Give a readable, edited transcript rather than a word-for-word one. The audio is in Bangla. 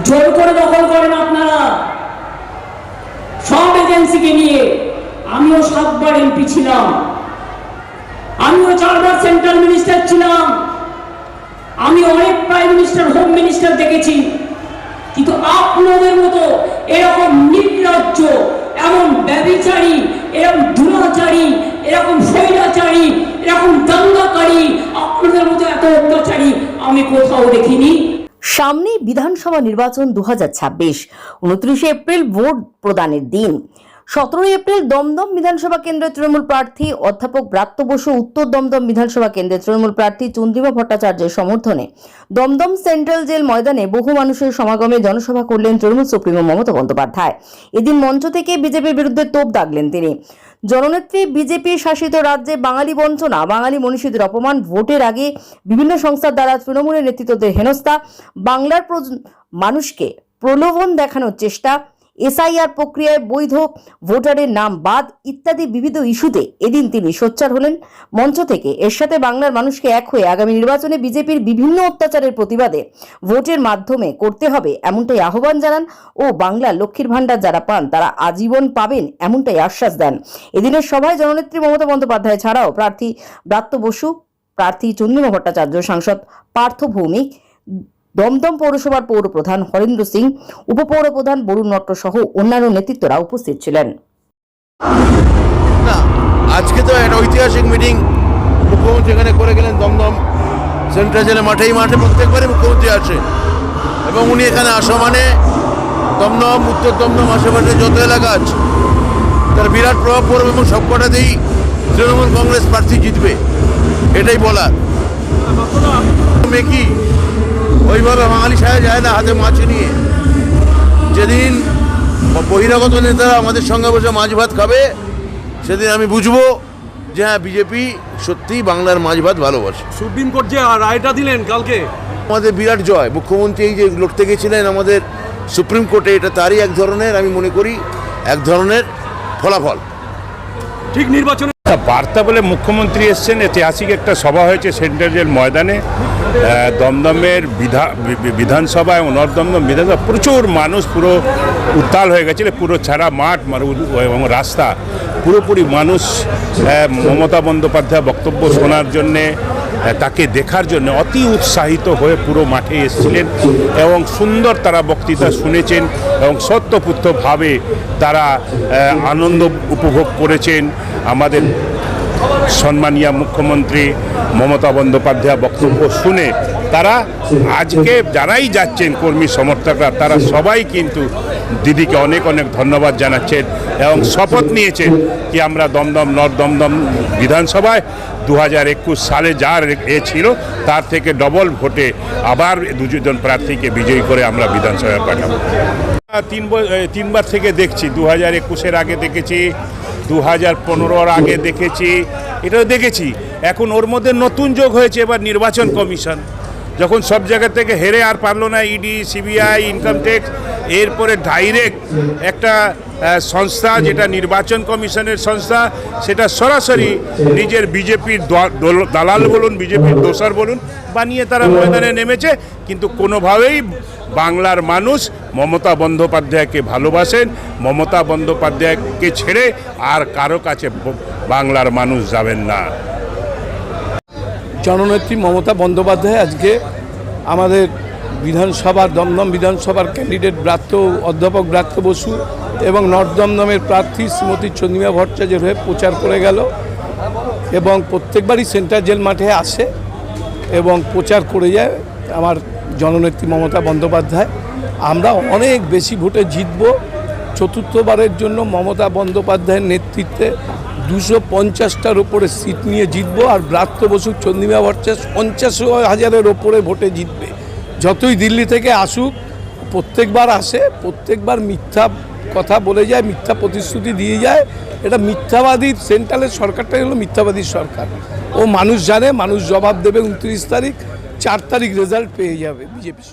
জোর করে দখল করেন আপনারা সব এজেন্সিকে নিয়ে। আমিও 7 বার এমপি ছিলাম, আমিও 4 বার সেন্ট্রাল মিনিস্টার ছিলাম, আমি অনেক প্রাইম মিনিস্টার, হোম মিনিস্টার দেখেছি। কিন্তু আপনাদের মতো এরকম নির্লজ্জ, এমন ব্যভিচারী, এরকম দুরাচারী, এরকম স্বৈরাচারী, এরকম দাঙ্গাকারী, আপনাদের মতো এত অত্যাচারী আমি কোথাও দেখিনি। সামনে বিধানসভা নির্বাচন 2026, 29 এপ্রিল ভোট প্রদানের দিন। 17 এপ্রিল দমদম বিধানসভা কেন্দ্রের তৃণমূল প্রার্থী অধ্যাপক ব্রাত্য বসু, উত্তর দমদম বিধানসভা কেন্দ্রের তৃণমূল প্রার্থী চন্দ্রিমা ভট্টাচার্যের সমর্থনে দমদম সেন্ট্রাল জেল ময়দানে বহু মানুষের সমাগমে জনসভা করলেন তৃণমূল সুপ্রিমো মমতা বন্দ্যোপাধ্যায়। এদিন মঞ্চ থেকে বিজেপির বিরুদ্ধে তোপ দাগলেন তিনি। জননেত্রী বিজেপি শাসিত রাজ্যে বাঙালি বঞ্চনা, বাঙালি মনীষীদের অপমান, ভোটের আগে বিভিন্ন সংস্থার দ্বারা তৃণমূলের নেতৃত্বদের হেনস্থা, বাংলার মানুষকে প্রলোভন দেখানোর চেষ্টা, এসআইআর প্রক্রিয়ায় বৈধ ভোটারের নাম বাদ ইত্যাদি বিবিধ ইস্যুতে এদিন তিনি সোচ্চার হলেন মঞ্চ থেকে। এর সাথে বাংলার মানুষকে এক হয়ে আগামী নির্বাচনে বিজেপির বিভিন্ন অত্যাচারের প্রতিবাদে ভোটের মাধ্যমে করতে হবে এমনটাই আহ্বান জানান ও বাংলার লক্ষ্মীর ভাণ্ডার যারা পান তারা আজীবন পাবেন এমনটাই আশ্বাস দেন। এদিনের সভায় জননেত্রী মমতা বন্দ্যোপাধ্যায় ছাড়াও প্রার্থী ব্রাত্য বসু, প্রার্থী চন্দ্রিমা ভট্টাচার্য, সাংসদ পার্থ ভৌমিক, দমদম পৌরসভার পৌর প্রধান হরেন্দ্র সিং, উপপৌর প্রধান বরুণ নট্ট সহ অন্যান্য নেতৃত্বরা উপস্থিত ছিলেন। আজকে তো একটা ঐতিহাসিক মিটিং মুখ্যমন্ত্রী এখানে করে গেলেন দমদম সেন্ট্রাল জেলে মাঠে। এই মাঠে প্রত্যেকবারই মুখ্যমন্ত্রী আসে এবং উনি এখানে আসা মানে দমদম, উত্তর দমদম আশেপাশে যত এলাকা আছে তার বিরাট প্রভাব পড়বে এবং সবকটাতেই তৃণমূল কংগ্রেস প্রার্থী জিতবে, এটাই বলার। মেকি ওইভাবে বাঙালি সাজা যায় না হাতে মাছ নিয়ে। যেদিন বহিরাগত নেতারা আমাদের সঙ্গে বসে মাছ ভাত খাবে সেদিন আমি বুঝবো যে হ্যাঁ বিজেপি সত্যিই বাংলার মাছ ভাত ভালোবাসে। সুপ্রিম কোর্ট যে রায়টা দিলেন কালকে, আমাদের বিরাট জয়। মুখ্যমন্ত্রী এই যে লড়তে গেছিলেন আমাদের সুপ্রিম কোর্টে, এটা তারই এক ধরনের, আমি মনে করি এক ধরনের ফলাফল। ঠিক নির্বাচনে বার্তা বলে মুখ্যমন্ত্রী এসছেন। ঐতিহাসিক একটা সভা হয়েছে সেন্ট্রাল জেল ময়দানে। দমদমের বিধানসভা এবং নর্থ দমদম বিধানসভা প্রচুর মানুষ, পুরো উত্তাল হয়ে গেছিল। পুরো ছাড়া মাঠ এবং রাস্তা পুরোপুরি মানুষ মমতা বন্দ্যোপাধ্যায় বক্তব্য শোনার জন্যে, তাকে দেখার জন্য অতি উৎসাহিত হয়ে পুরো মাঠে এসেছিলেন এবং সুন্দর তারা বক্তৃতা শুনেছেন এবং সত্যপুত্রভাবে তারা আনন্দ উপভোগ করেছেন। আমাদের সম্মানীয় মুখ্যমন্ত্রী মমতা বন্দ্যোপাধ্যায় বক্তব্য শুনে তারা আজকে যারাই যাচ্ছেন কর্মী সমর্থকরা তারা সবাই কিন্তু দিদিকে অনেক অনেক ধন্যবাদ জানাচ্ছেন এবং শপথ নিয়েছেন কি আমরা দমদম নর্থ দমদম বিধানসভায় 2021 সালে যার ছিল তার থেকে ডবল ভোটে আবার 2 প্রার্থীকে বিজয়ী করে আমরা বিধানসভায় পাঠাবো। 3 বার থেকে দেখছি, 2021-এর আগে দেখেছি, 2015-র আগে দেখেছি, এটাও দেখেছি। এখন ওর মধ্যে নতুন যোগ হয়েছে এবার নির্বাচন কমিশন, যখন সব জায়গা থেকে হেরে আর পারলো না, ইডি, সিবিআই, ইনকাম ট্যাক্স, এরপরে ডাইরেক্ট একটা সংস্থা যেটা নির্বাচন কমিশনের সংস্থা, সেটা সরাসরি নিজের বিজেপির দালাল বলুন, বিজেপির দোসর বলুন, বানিয়ে তারা ময়দানে নেমেছে। কিন্তু কোনোভাবেই বাংলার মানুষ মমতা বন্দ্যোপাধ্যায়কে ভালোবাসেন। মমতা বন্দ্যোপাধ্যায়কে ছেড়ে আর কারো কাছে বাংলার মানুষ যাবেন না। জননেত্রী মমতা বন্দ্যোপাধ্যায় আজকে আমাদের বিধানসভার দমদম বিধানসভার ক্যান্ডিডেট অধ্যাপক ব্রাত্য বসু এবং নর্থ দমদমের প্রার্থী শ্রীমতী চন্দ্রিমা ভট্টাচার্যের হয়ে প্রচার করে গেল এবং প্রত্যেকবারই সেন্ট্রাল জেল মাঠে আসে এবং প্রচার করে যায় আমার জননেত্রী মমতা বন্দ্যোপাধ্যায়। আমরা অনেক বেশি ভোটে জিতব। চতুর্থবারের জন্য মমতা বন্দ্যোপাধ্যায়ের নেতৃত্বে 250টার ওপরে সিট নিয়ে জিতব। আর ব্রাত্য বসু, চন্দ্রিমা ভট্টাচার্য 50,000-এর ওপরে ভোটে জিতবে। যতই দিল্লি থেকে আসুক, প্রত্যেকবার আসে, প্রত্যেকবার মিথ্যা কথা বলে যায়, মিথ্যা প্রতিশ্রুতি দিয়ে যায়। এটা মিথ্যাবাদী, সেন্ট্রালের সরকারটাই হলো মিথ্যাবাদী সরকার। ও মানুষ জানে, মানুষ জবাব দেবে। 29 তারিখ, 4 তারিখ রেজাল্ট পেয়ে যাবে বিজেপি।